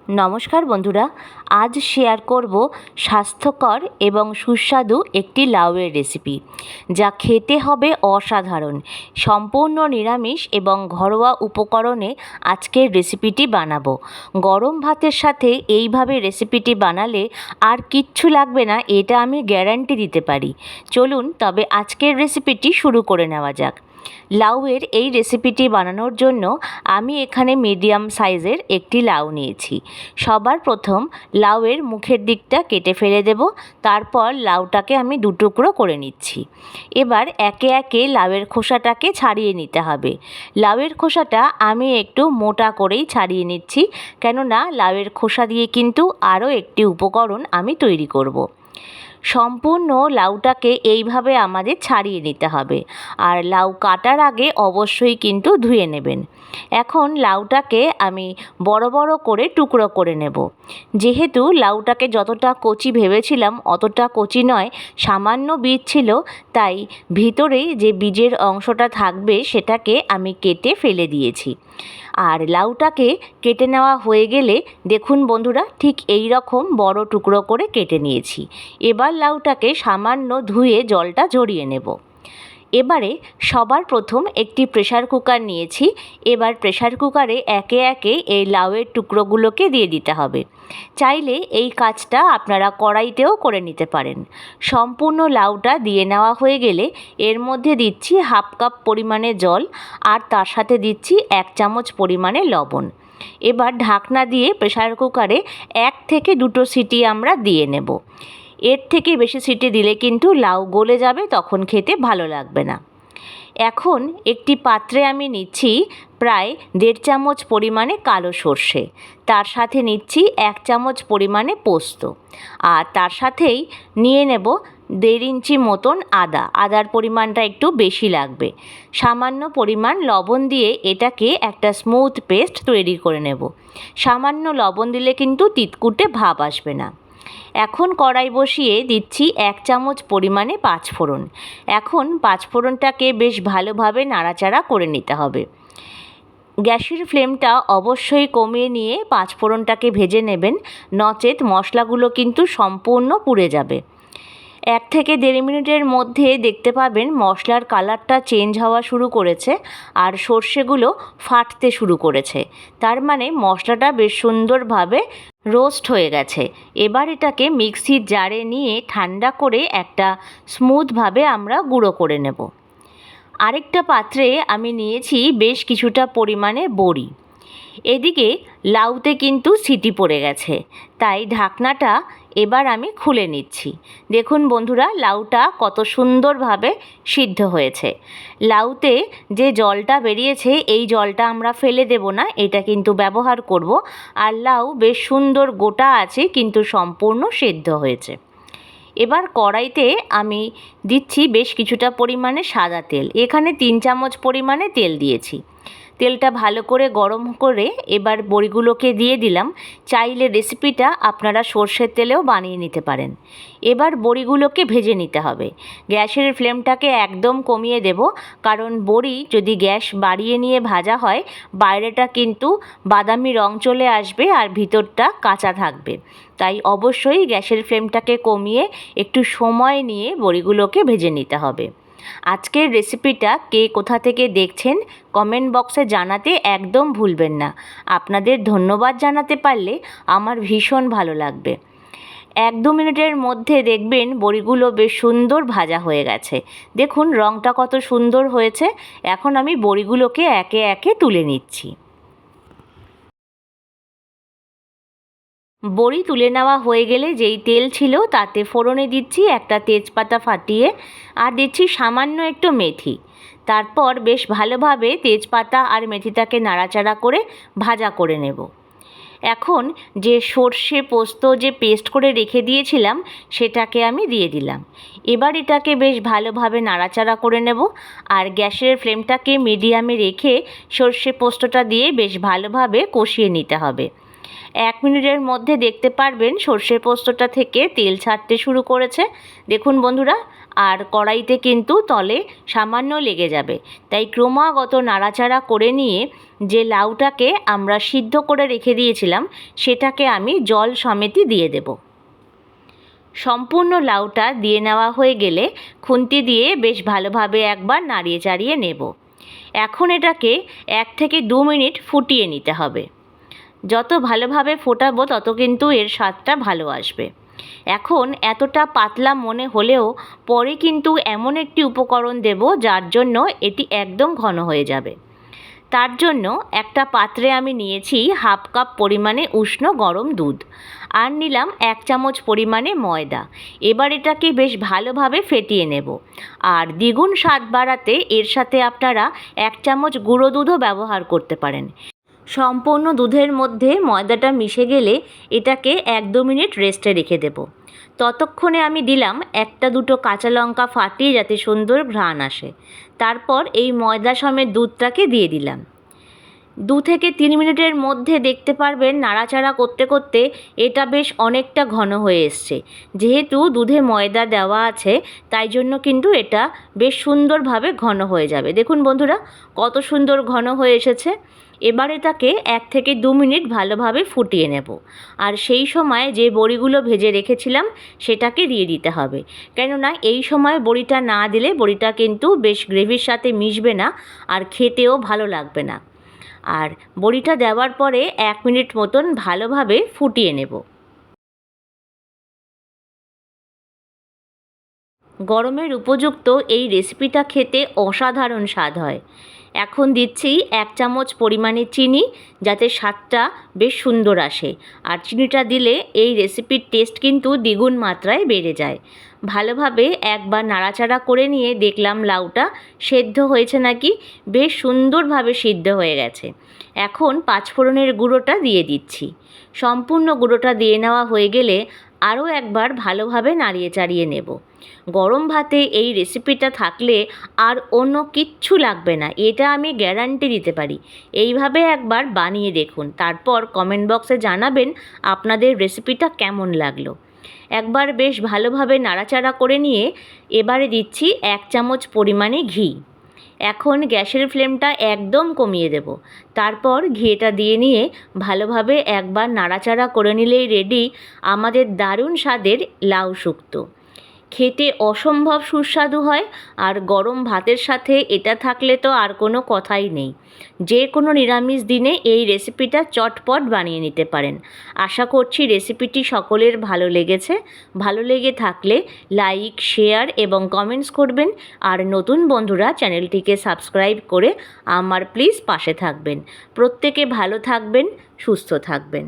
নমস্কার বন্ধুরা, আজ শেয়ার করব স্বাস্থ্যকর এবং সুস্বাদু একটি লাউয়ের রেসিপি, যা খেতে হবে অসাধারণ। সম্পূর্ণ নিরামিষ এবং ঘরোয়া উপকরণে আজকের রেসিপিটি বানাবো। গরম ভাতের সাথে এইভাবে রেসিপিটি বানালে আর কিচ্ছু লাগবে না, এটা আমি গ্যারান্টি দিতে পারি। চলুন তবে আজকের রেসিপিটি শুরু করে নেওয়া যাক। লাউয়ের এই রেসিপিটি বানানোর জন্য আমি এখানে মিডিয়াম সাইজের একটি লাউ নিয়েছি। সবার প্রথম লাউয়ের মুখের দিকটা কেটে ফেলে দেব, তারপর লাউটাকে আমি দুটুকরো করে নিচ্ছি। এবার একে একে লাউয়ের খোসাটাকে ছাড়িয়ে নিতে হবে। লাউয়ের খোসাটা আমি একটু মোটা করেই ছাড়িয়ে নিচ্ছি, কেননা লাউয়ের খোসা দিয়ে কিন্তু আরও একটি উপকরণ আমি তৈরি করব। সম্পূর্ণ লাউটাকে এইভাবে আমাদের ছাড়িয়ে নিতে হবে, আর লাউ কাটার আগে অবশ্যই কিন্তু ধুয়ে নেবেন। এখন লাউটাকে আমি বড় বড় করে টুকরো করে নেব। যেহেতু লাউটাকে যতটা কচি ভেবেছিলাম অতটা কচি নয়, সামান্য বীজ ছিল, তাই ভিতরেই যে বীজের অংশটা থাকবে সেটাকে আমি কেটে ফেলে দিয়েছি। আর লাউটাকে কেটে নেওয়া হয়ে গেলে দেখুন বন্ধুরা, ঠিক এই রকম বড় টুকরো করে কেটে নিয়েছি। এবার লাউটাকে সামান্য ধুয়ে জলটা ঝরিয়ে নেব। এবারে সবার প্রথম একটি প্রেসার কুকার নিয়েছি। এবার প্রেসার কুকারে একে একে এই লাউয়ের টুকরোগুলোকে দিয়ে দিতে হবে। চাইলে এই কাজটা আপনারা কড়াইতেও করে নিতে পারেন। সম্পূর্ণ লাউটা দিয়ে নেওয়া হয়ে গেলে এর মধ্যে দিচ্ছি হাফ কাপ পরিমাণে জল, আর তার সাথে দিচ্ছি 1 চামচ পরিমাণে লবণ। এবার ঢাকনা দিয়ে প্রেসার কুকারে 1 থেকে 2টো সিটি আমরা দিয়ে নেব। এর থেকে বেশি সিটি দিলে কিন্তু লাউ গলে যাবে, তখন খেতে ভালো লাগবে না। এখন একটি পাত্রে আমি নিচ্ছি প্রায় 1.5 চামচ পরিমাণে কালো সর্ষে, তার সাথে নিচ্ছি 1 চামচ পরিমাণে পোস্ত, আর তার সাথেই নিয়ে নেব 1.5 ইঞ্চি মতন আদার পরিমাণটা একটু বেশি লাগবে। সামান্য পরিমাণ লবণ দিয়ে এটাকে একটা স্মুথ পেস্ট তৈরি করে নেব। সামান্য লবণ দিলে কিন্তু তিতকুটে ভাব আসবে না। এখন কড়াই বসিয়ে দিচ্ছি 1 চামচ পরিমাণে পাঁচফোড়ন। এখন পাঁচফোড়নটাকে বেশ ভালোভাবে নাড়াচাড়া করে নিতে হবে। গ্যাসের ফ্লেমটা অবশ্যই কমিয়ে নিয়ে পাঁচফোড়নটাকে ভেজে নেবেন, নচেত মশলাগুলো কিন্তু সম্পূর্ণ পুড়ে যাবে। 1 থেকে 1.5 মিনিটের মধ্যে দেখতে পাবেন মশলার কালারটা চেঞ্জ হওয়া শুরু করেছে, আর সর্ষেগুলো ফাটতে শুরু করেছে। তার মানে মশলাটা বেশ সুন্দরভাবে রোস্ট হয়ে গেছে। এবার এটাকে মিক্সির জারে নিয়ে ঠান্ডা করে একটা স্মুথভাবে আমরা গুঁড়ো করে নেব। আরেকটা পাত্রে আমি নিয়েছি বেশ কিছুটা পরিমাণে বড়ি। এদিকে লাউতে কিন্তু সিটি পড়ে গেছে, তাই ঢাকনাটা এবার আমি খুলে নিচ্ছি। দেখুন বন্ধুরা, লাউটা কত সুন্দরভাবে সিদ্ধ হয়েছে। লাউতে যে জলটা বেরিয়েছে এই জলটা আমরা ফেলে দেব না, এটা কিন্তু ব্যবহার করব। আর লাউ বেশ সুন্দর গোটা আছে, কিন্তু সম্পূর্ণ সিদ্ধ হয়েছে। এবার কড়াইতে আমি দিচ্ছি বেশ কিছুটা পরিমাণে সাদা তেল। এখানে 3 চামচ পরিমাণে তেল দিয়েছি। তেলটা ভালো করে গরম করে এবার বড়িগুলোকে দিয়ে দিলাম। চাইলে রেসিপিটা আপনারা সর্ষের তেলেও বানিয়ে নিতে পারেন। এবার বড়িগুলোকে ভেজে নিতে হবে। গ্যাসের ফ্লেমটাকে একদম কমিয়ে দেব, কারণ বড়ি যদি গ্যাস বাড়িয়ে নিয়ে ভাজা হয় বাইরেটা কিন্তু বাদামি রং চলে আসবে আর ভিতরটা কাঁচা থাকবে। তাই অবশ্যই গ্যাসের ফ্লেমটাকে কমিয়ে একটু সময় নিয়ে বড়িগুলোকে ভেজে নিতে হবে। আজকের রেসিপিটা কে কোথা থেকে দেখছেন কমেন্ট বক্সে জানাতে একদম ভুলবেন না। আপনাদের ধন্যবাদ জানাতে পারলে আমার ভীষণ ভালো লাগবে। 1-2 মিনিটের মধ্যে দেখবেন বড়িগুলো বেশ সুন্দর ভাজা হয়ে গেছে। দেখুন রঙটা কত সুন্দর হয়েছে। এখন আমি বড়িগুলোকে একে একে তুলে নিচ্ছি। বড়ি তুলে নেওয়া হয়ে গেলে যেই তেল ছিল তাতে ফোড়নে দিচ্ছি একটা তেজপাতা ফাটিয়ে, আর দিচ্ছি সামান্য একটু মেথি। তারপর বেশ ভালোভাবে তেজপাতা আর মেথিটাকে নাড়াচাড়া করে ভাজা করে নেব। এখন যে সর্ষে পোস্ত যে পেস্ট করে রেখে দিয়েছিলাম সেটাকে আমি দিয়ে দিলাম। এবার এটাকে বেশ ভালোভাবে নাড়াচাড়া করে নেব, আর গ্যাসের ফ্লেমটাকে মিডিয়ামে রেখে সর্ষে পোস্তটা দিয়ে বেশ ভালোভাবে কষিয়ে নিতে হবে। 1 মিনিটের মধ্যে দেখতে পারবেন সর্ষে পোস্তটা থেকে তেল ছাড়তে শুরু করেছে। দেখুন বন্ধুরা, আর কড়াইতে কিন্তু তলে সামান্য লেগে যাবে। তাই ক্রমাগত নাড়াচাড়া করে নিয়ে যে লাউটাকে আমরা সিদ্ধ করে রেখে দিয়েছিলাম সেটাকে আমি জল সমেতই দিয়ে দেব। সম্পূর্ণ লাউটা দিয়ে নেওয়া হয়ে গেলে খুন্তি দিয়ে বেশ ভালোভাবে একবার নাড়িয়ে চাড়িয়ে নেব। এখন এটাকে 1 থেকে 2 মিনিট ফুটিয়ে নিতে হবে। যত ভালোভাবে ফোটাবো তত কিন্তু এর স্বাদটা ভালো আসবে। এখন এতটা পাতলা মনে হলেও পরে কিন্তু এমন একটি উপকরণ দেব যার জন্য এটি একদম ঘন হয়ে যাবে। তার জন্য একটা পাত্রে আমি নিয়েছি 1/2 কাপ পরিমাণে উষ্ণ গরম দুধ, আর নিলাম 1 চামচ পরিমাণে ময়দা। এবার এটাকে বেশ ভালোভাবে ফেটিয়ে নেব। আর দ্বিগুণ স্বাদ বাড়াতে এর সাথে আপনারা 1 চামচ গুঁড়ো দুধও ব্যবহার করতে পারেন। সম্পূর্ণ দুধের মধ্যে ময়দাটা মিশে গেলে এটাকে 1-2 মিনিট রেস্টে রেখে দেব। ততক্ষণে আমি দিলাম 1-2 কাঁচা লঙ্কা ফাটিয়ে যাতে সুন্দর ঘ্রাণ আসে। তারপর এই ময়দা সমেত দুধটাকে দিয়ে দিলাম। 2 থেকে 3 মিনিটের মধ্যে দেখতে পারবেন নাড়াচাড়া করতে করতে এটা বেশ অনেকটা ঘন হয়ে এসছে। যেহেতু দুধে ময়দা দেওয়া আছে তাই জন্য কিন্তু এটা বেশ সুন্দরভাবে ঘন হয়ে যাবে। দেখুন বন্ধুরা কত সুন্দর ঘন হয়ে এসেছে। এবার এটাকে 1 থেকে 2 মিনিট ভালোভাবে ফুটিয়ে নেব। আর সেই সময় যে বড়িগুলো ভেজে রেখেছিলাম সেটাকে দিয়ে দিতে হবে, কেননা এই সময় বড়িটা না দিলে বড়িটা কিন্তু বেশ গ্রেভির সাথে মিশবে না আর খেতেও ভালো লাগবে না। আর বড়িটা দেওয়ার পরে 1 মিনিট মতন ভালোভাবে ফুটিয়ে নেব। গরমের উপযুক্ত এই রেসিপিটা খেতে অসাধারণ স্বাদ হয়। এখন দিচ্ছি 1 চামচ পরিমাণে চিনি, যাতে স্বাদটা বেশ সুন্দর আসে। আর চিনিটা দিলে এই রেসিপির টেস্ট কিন্তু দ্বিগুণ মাত্রায় বেড়ে যায়। ভালোভাবে একবার নাড়াচাড়া করে নিয়ে দেখলাম লাউটা সেদ্ধ হয়েছে নাকি, বেশ সুন্দরভাবে সিদ্ধ হয়ে গেছে। এখন 5 ফোড়নের গুঁড়োটা দিয়ে দিচ্ছি। সম্পূর্ণ গুঁড়োটা দিয়ে নেওয়া হয়ে গেলে আরও একবার ভালোভাবে নাড়িয়ে চাড়িয়ে নেব। গরম ভাতে এই রেসিপিটা থাকলে আর অন্য কিচ্ছু লাগবে না, এটা আমি গ্যারান্টি দিতে পারি। এইভাবে একবার বানিয়ে দেখুন, তারপর কমেন্ট বক্সে জানাবেন আপনাদের রেসিপিটা কেমন লাগলো। একবার বেশ ভালোভাবে নাড়াচাড়া করে নিয়ে এবারে দিচ্ছি 1 চামচ পরিমাণে ঘি। এখন গ্যাসের ফ্লেমটা একদম কমিয়ে দেব। তারপর ঘিটা দিয়ে নিয়ে ভালোভাবে একবার নাড়াচাড়া করে নিলেই রেডি আমাদের দারুণ স্বাদের লাউ শুক্তো। খেতে অসম্ভব সুস্বাদু হয়, আর গরম ভাতের সাথে এটা থাকলে তো আর কোনো কথাই নেই। যে কোনো নিরামিষ দিনে এই রেসিপিটা চটপট বানিয়ে নিতে পারেন। আশা করছি রেসিপিটি সকলের ভালো লেগেছে। ভালো লেগে থাকলে লাইক, শেয়ার এবং কমেন্টস করবেন। আর নতুন বন্ধুরা চ্যানেলটিকে সাবস্ক্রাইব করে আমার প্লিজ পাশে থাকবেন। প্রত্যেকে ভালো থাকবেন, সুস্থ থাকবেন।